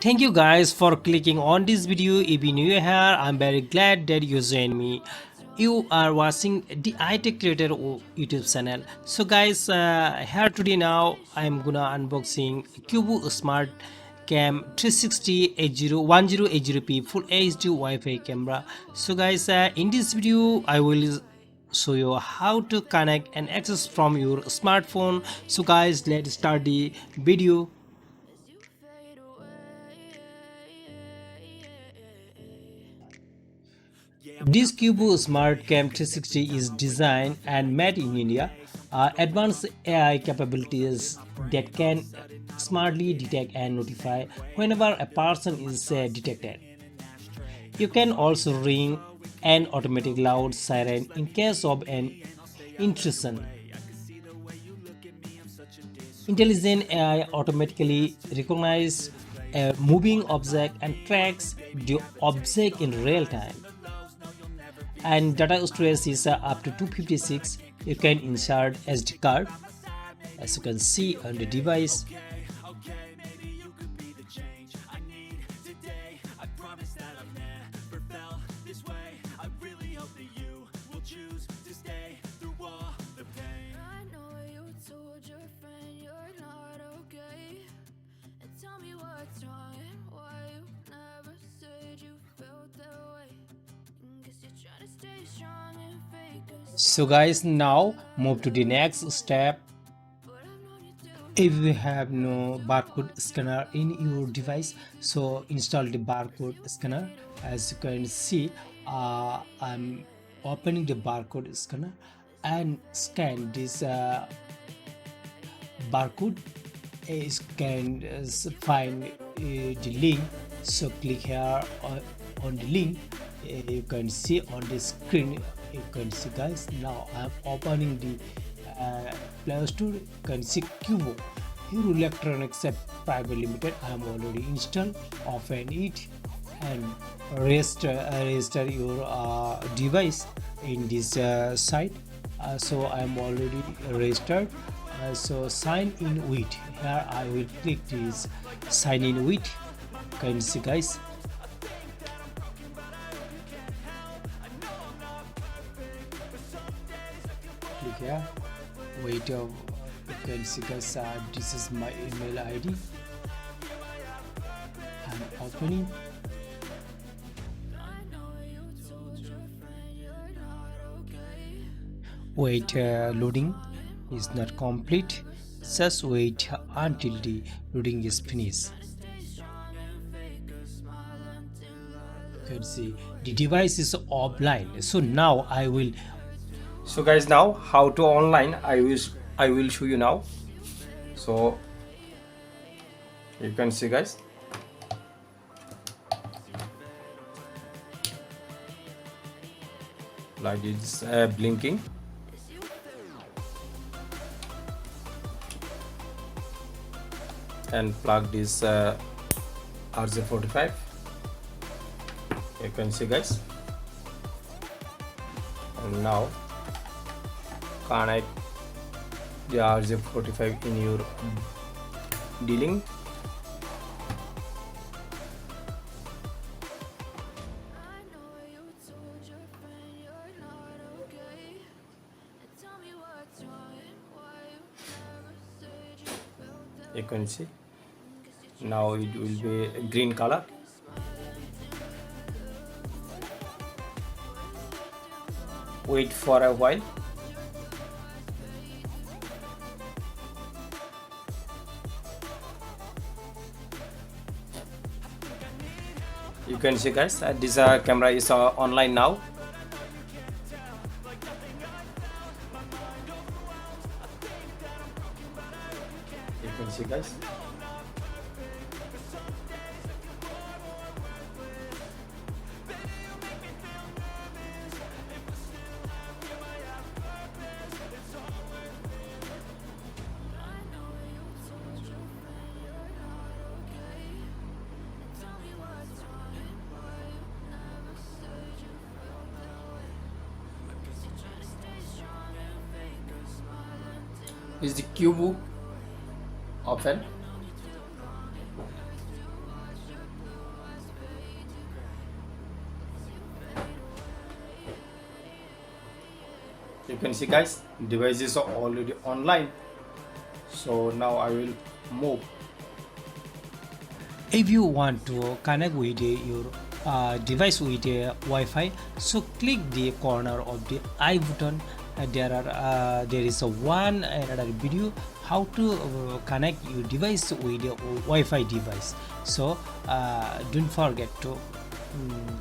Thank you guys for clicking on this video. If you're new here, I'm very glad that you joined me. You are watching the I-TechCreator YouTube channel. So guys, here today now I'm gonna unboxing Qubo Smart Cam 360 1080p Full HD Wi-Fi camera. So guys, in this video I will show you how to connect and access from your smartphone. So guys, let's start the video. This Qubo Smart Cam 360 is designed and made in India. Advanced AI capabilities that can smartly detect and notify whenever a person is detected. You can also ring an automatic loud siren in case of an intrusion. Intelligent AI automatically recognizes a moving object and tracks the object in real time. And data storage is up to 256. You can insert SD card as you can see on the device. So guys, now move to the next step. If you have no barcode scanner in your device, so install the barcode scanner. As you can see, I'm opening the barcode scanner and scan this barcode. Can find the link, so click here on the link. You can see on the screen, you can see guys, now I'm opening the Play Store. You can see Qubo Hero Electronics Private Limited. I am already installed. Open it and register your device in this site. So I am already registered. So sign in with, here I will click this sign in with. You can see guys, click here, wait, you can see guys, this is my email ID. I'm opening. Wait, loading is not complete. Just wait until the loading is finished. You can see the device is offline. So now I will. So guys, now how to online I will show you now. So you can see guys, light is blinking. And plug this RJ45. You can see guys, and now connect the RJ45 in your D-Link. You can see now it will be a green color. Wait for a while. You can see guys, this camera is online now. You can see guys. Is the Qubo open? You can see guys, devices are already online. So now I will move. If you want to connect with your device with a Wi-Fi, so click the corner of the I button. There is a one another video how to connect your device with a Wi-Fi device. So don't forget to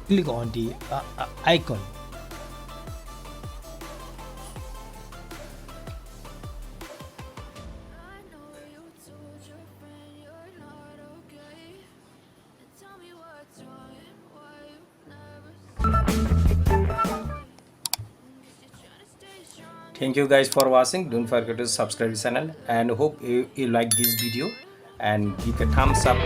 click on the icon. I know you told your friend you're not okay. And tell me what's wrong and why you never say. Guess you're trying to stay strong. Thank you guys for watching. Don't forget to subscribe the channel and hope you like this video and give a thumbs up